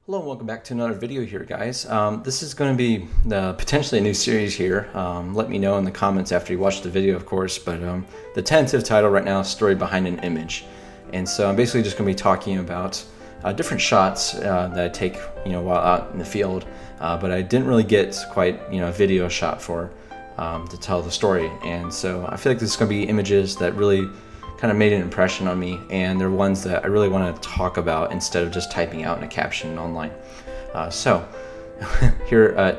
Hello and welcome back to another video here, guys. This is going to be potentially a new series here. Let me know in the comments after you watch the video, of course, but the tentative title right now is Story Behind an Image. And so I'm basically just going to be talking about different shots that I take while out in the field, but I didn't really get quite a video shot for to tell the story. And so I feel like this is going to be images that really kind of made an impression on me, and they're ones that I really want to talk about instead of just typing out in a caption online. So here at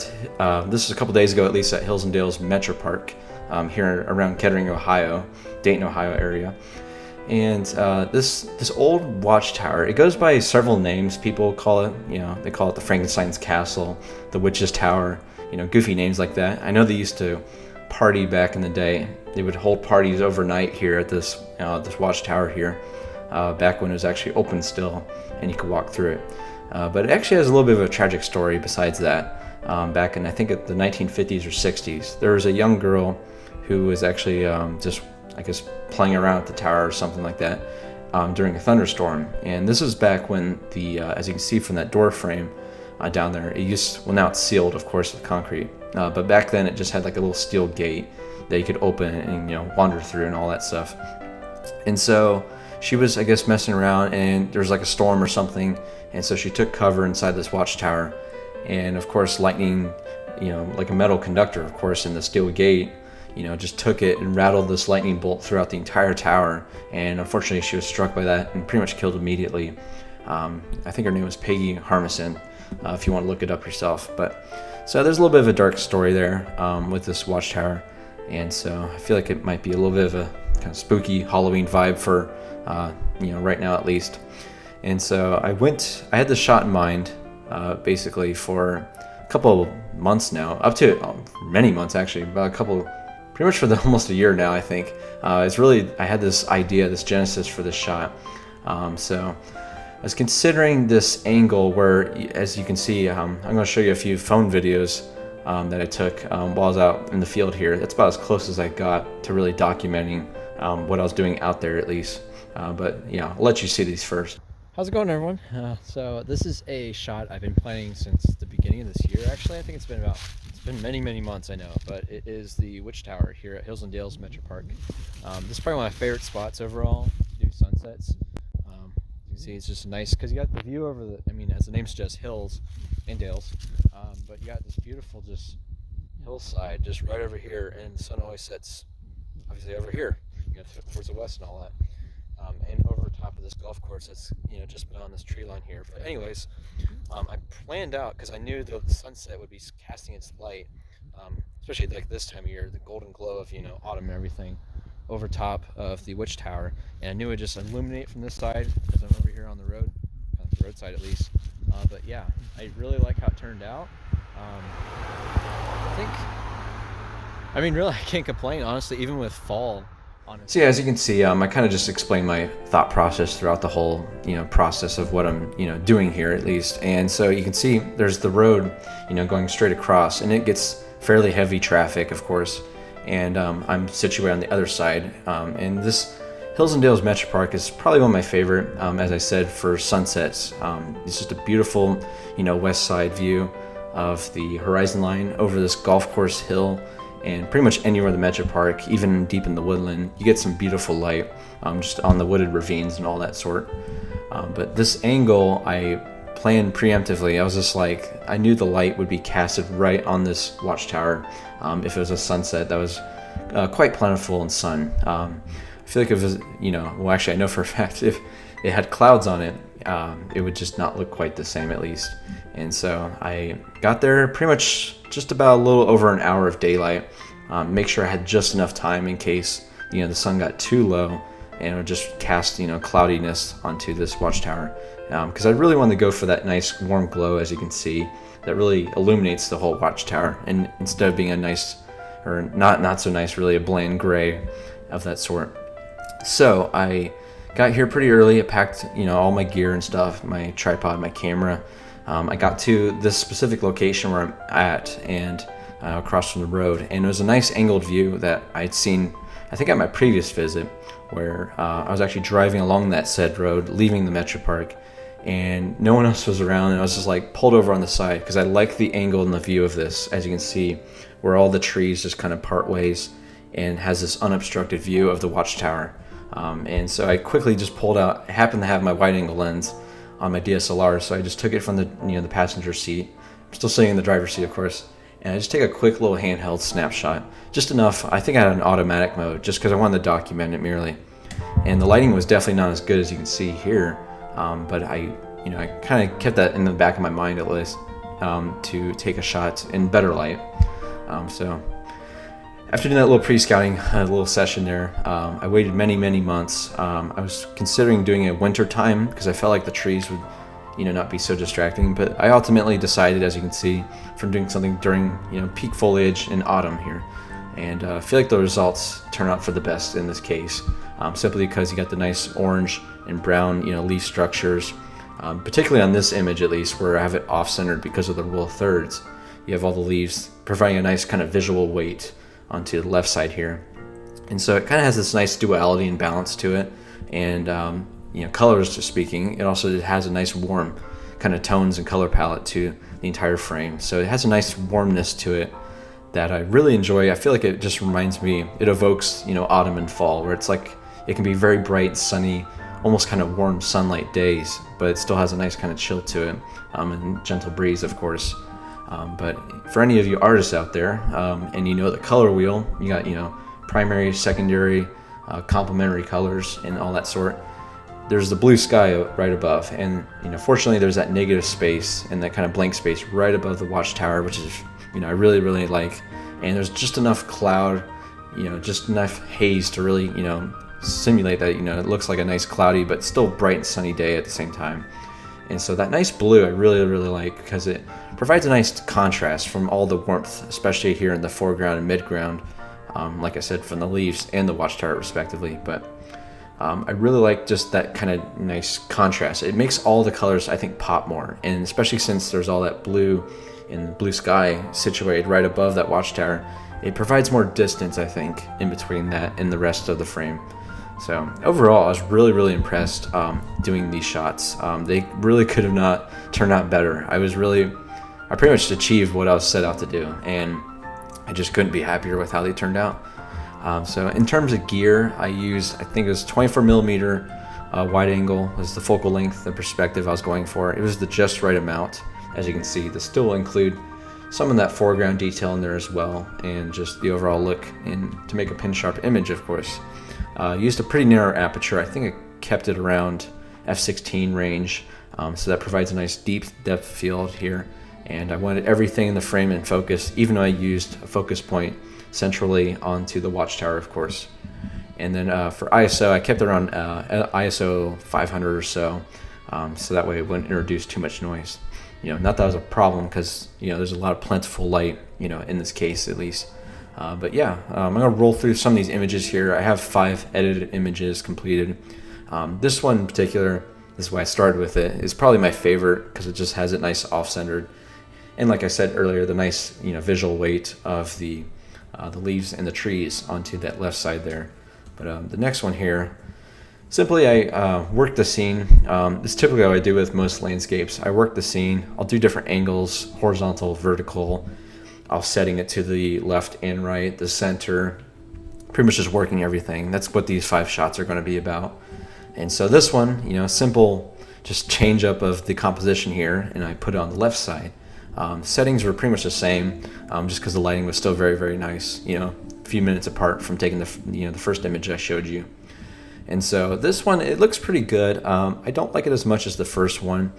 this is a couple days ago, at least, at Hills Dales Metropark here around Kettering, Ohio, Dayton, Ohio area. And this old watchtower, it goes by several names. People call it, they call it the Frankenstein's Castle, the Witch's Tower, goofy names like that. I know they used to party back in the day. They would hold parties overnight here at this watchtower here, back when it was actually open still and you could walk through it. But it actually has a little bit of a tragic story besides that. Back in, I think, the 1950s or 60s, there was a young girl who was actually just, I guess, playing around at the tower or something like that during a thunderstorm. And this was back when as you can see from that door frame down there, now it's sealed, of course, with concrete. But back then it just had like a little steel gate that you could open and wander through and all that stuff. And so she was, I guess, messing around, and there was like a storm or something, and so she took cover inside this watchtower. And of course, lightning, like a metal conductor, of course, in the steel gate, just took it and rattled this lightning bolt throughout the entire tower. And unfortunately, she was struck by that and pretty much killed immediately. I think her name was Peggy Harmison, if you want to look it up yourself. So there's a little bit of a dark story there with this watchtower, and so I feel like it might be a little bit of a kind of spooky Halloween vibe for right now at least. And so I had this shot in mind basically for a couple of months now, up to many months actually, about pretty much for almost a year now, I think. I had this idea, this genesis for this shot. So I was considering this angle where, as you can see, I'm going to show you a few phone videos that I took while I was out in the field here. That's about as close as I got to really documenting what I was doing out there, at least. But yeah, I'll let you see these first. How's it going, everyone? So this is a shot I've been planning since the beginning of this year. Actually, I think it's been many, many months, I know, but it is the Witch Tower here at Hills Dales Metropark. This is probably one of my favorite spots overall to do sunsets. See, it's just nice because you got the view over as the name suggests, hills and dales, but you got this beautiful just hillside just right over here, and the sun always sets obviously over here, towards the west and all that, and over top of this golf course that's just beyond this tree line here. But anyways, I planned out because I knew the sunset would be casting its light, especially like this time of year, the golden glow of autumn and everything, over top of the Witch Tower, and I knew it would just illuminate from this side as I'm over here on the road, the roadside at least. But yeah, I really like how it turned out. Really, I can't complain, honestly, even with fall. So yeah, as you can see, I kind of just explained my thought process throughout the whole, process of what I'm, doing here at least. And so you can see there's the road, going straight across, and it gets fairly heavy traffic, of course. And I'm situated on the other side. And this Hills Dales Metropark is probably one of my favorite, as I said, for sunsets. It's just a beautiful, west side view of the horizon line over this golf course hill. And pretty much anywhere in the Metropark, even deep in the woodland, you get some beautiful light just on the wooded ravines and all that sort. But this angle, I planned preemptively. I was just like, I knew the light would be casted right on this watchtower if it was a sunset that was quite plentiful in sun. I feel like if it was, well, actually I know for a fact if it had clouds on it, it would just not look quite the same, at least. And so I got there pretty much just about a little over an hour of daylight, make sure I had just enough time in case the sun got too low and it would just cast cloudiness onto this watchtower, because I really wanted to go for that nice warm glow, as you can see, that really illuminates the whole watchtower, and instead of being a nice, or not so nice, really a bland gray of that sort. So I got here pretty early. I packed all my gear and stuff, my tripod, my camera. I got to this specific location where I'm at, and across from the road, and it was a nice angled view that I'd seen, I think, at my previous visit, where I was actually driving along that said road, leaving the Metropark, and no one else was around, and I was just like pulled over on the side because I like the angle and the view of this, as you can see, where all the trees just kind of part ways and has this unobstructed view of the watchtower. And so I quickly just pulled out. I happened to have my wide angle lens on my DSLR, so I just took it from the the passenger seat. I'm still sitting in the driver's seat, of course, and I just take a quick little handheld snapshot, just enough. I think I had an automatic mode just because I wanted to document it merely. And the lighting was definitely not as good as you can see here, but I kind of kept that in the back of my mind at least, to take a shot in better light. So after doing that little pre-scouting, little session there, I waited many months. I was considering doing it winter time because I felt like the trees would not be so distracting, but I ultimately decided, as you can see, from doing something during peak foliage in autumn here, and I feel like the results turn out for the best in this case, simply because you got the nice orange and brown leaf structures, particularly on this image at least, where I have it off-centered because of the rule of thirds. You have all the leaves providing a nice kind of visual weight onto the left side here, and so it kind of has this nice duality and balance to it, and colors to speaking, it also has a nice warm kind of tones and color palette to the entire frame, so it has a nice warmness to it that I really enjoy. I feel like it just reminds me, it evokes autumn and fall, where it's like it can be very bright, sunny, almost kind of warm sunlight days, but it still has a nice kind of chill to it, and gentle breeze, of course. But for any of you artists out there, and the color wheel, you got primary, secondary, complementary colors and all that sort. There's the blue sky right above, and fortunately there's that negative space and that kind of blank space right above the watchtower, which is I really like. And there's just enough cloud, just enough haze to really simulate that it looks like a nice cloudy but still bright and sunny day at the same time. And so that nice blue I really like, because it provides a nice contrast from all the warmth, especially here in the foreground and midground, like I said, from the leaves and the watchtower respectively. But I really like just that kind of nice contrast. It makes all the colors, I think, pop more, and especially since there's all that blue and blue sky situated right above that watchtower, it provides more distance, I think, in between that and the rest of the frame. So overall, I was really impressed doing these shots. They really could have not turned out better. I pretty much achieved what I was set out to do, and I just couldn't be happier with how they turned out. So in terms of gear, I used, I think it was 24mm wide angle was the focal length, the perspective I was going for. It was the just right amount, as you can see. This still will include some of that foreground detail in there as well, and just the overall look and to make a pin sharp image, of course. Used a pretty narrow aperture. I think I kept it around f/16 range, so that provides a nice deep depth field here. And I wanted everything in the frame in focus, even though I used a focus point centrally onto the watchtower, of course. And then for ISO, I kept it around ISO 500 or so, so that way it wouldn't introduce too much noise. Not that was a problem, because there's a lot of plentiful light, in this case at least. But yeah, I'm gonna roll through some of these images here. I have 5 edited images completed. This one in particular, this is why I started with it, is probably my favorite because it just has it nice off-centered, and like I said earlier, the nice visual weight of the leaves and the trees onto that left side there. But the next one here, simply I work the scene. This is typically what I do with most landscapes. I work the scene. I'll do different angles, horizontal, vertical. I'll setting it to the left and right, the center, pretty much just working everything. That's what these 5 shots are going to be about. And so this one, simple, just change up of the composition here, and I put it on the left side. Settings were pretty much the same, just because the lighting was still very nice, a few minutes apart from taking the first image I showed you. And so this one, it looks pretty good. I don't like it as much as the first one,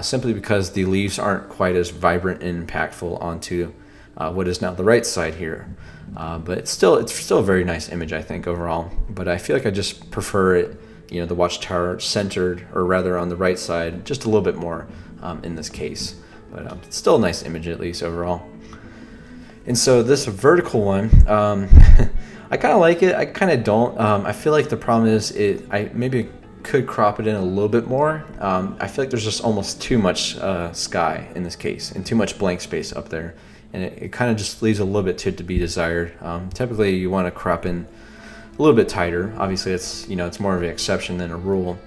simply because the leaves aren't quite as vibrant and impactful onto what is now the right side here. But it's still a very nice image, I think, overall. But I feel like I just prefer it, the watchtower centered, or rather on the right side, just a little bit more in this case. But it's still a nice image, at least overall. And so this vertical one, I kind of like it. I kind of don't. I feel like the problem is I maybe could crop it in a little bit more. I feel like there's just almost too much sky in this case, and too much blank space up there, and it kind of just leaves a little bit to be desired. Typically, you want to crop in a little bit tighter. Obviously, it's it's more of an exception than a rule.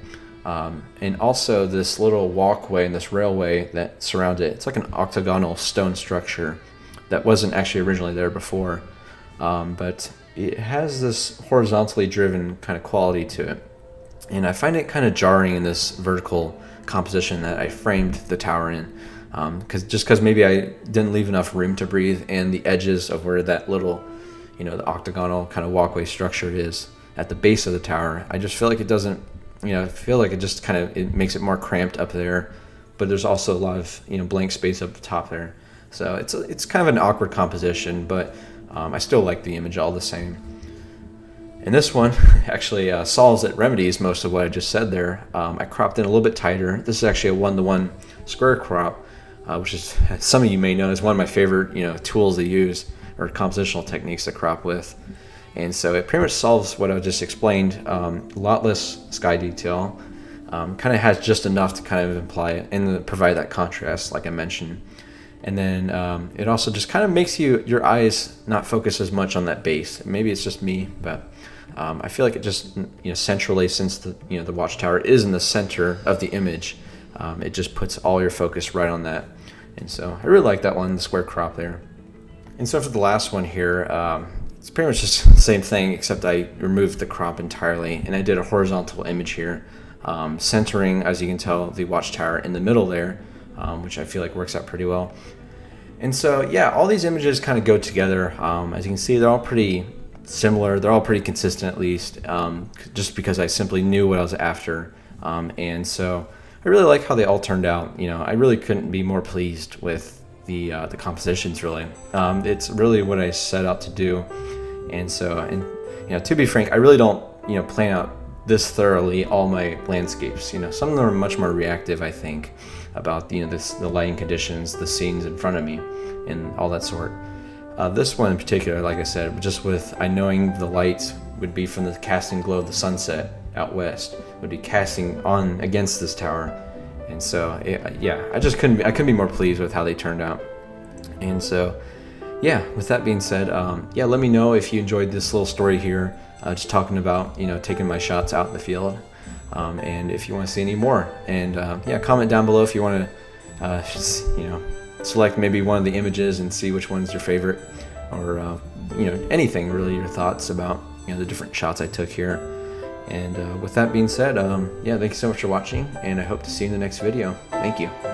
And also this little walkway and this railway that surrounds it. It's like an octagonal stone structure that wasn't actually originally there before, but it has this horizontally driven kind of quality to it. And I find it kind of jarring in this vertical composition that I framed the tower in, because maybe I didn't leave enough room to breathe, and the edges of where that little, the octagonal kind of walkway structure is at the base of the tower, I just feel like it doesn't, I feel like it just kind of, it makes it more cramped up there, but there's also a lot of, blank space up the top there. So it's kind of an awkward composition, but I still like the image all the same. And this one actually solves it, remedies most of what I just said there. I cropped in a little bit tighter. This is actually a 1-to-1 square crop, which is, some of you may know, is one of my favorite tools to use, or compositional techniques to crop with. And so it pretty much solves what I just explained. A lot less sky detail, kind of has just enough to kind of imply it and provide that contrast like I mentioned. And then it also just kind of makes your eyes not focus as much on that base. Maybe it's just me, but I feel like it just, centrally, since the watchtower is in the center of the image, it just puts all your focus right on that. And so I really like that one, the square crop there. And so for the last one here, it's pretty much just the same thing, except I removed the crop entirely, and I did a horizontal image here, centering, as you can tell, the watchtower in the middle there, which I feel like works out pretty well. And so, yeah, all these images kind of go together. As you can see, they're all pretty similar. They're all pretty consistent, at least, just because I simply knew what I was after. And so I really like how they all turned out. I really couldn't be more pleased with the compositions, really. It's really what I set out to do. And so, to be frank, I really don't, plan out this thoroughly all my landscapes. Some of them are much more reactive, I think, about the lighting conditions, the scenes in front of me, and all that sort. This one in particular, like I said, just with knowing the light would be from the casting glow of the sunset out west, would be casting on against this tower, and so I just couldn't be more pleased with how they turned out. And so, yeah, with that being said, let me know if you enjoyed this little story here, just talking about taking my shots out in the field. And if you want to see any more, and comment down below if you want to select maybe one of the images and see which one's your favorite, or anything really, your thoughts about the different shots I took here. And with that being said, thank you so much for watching, and I hope to see you in the next video. Thank you.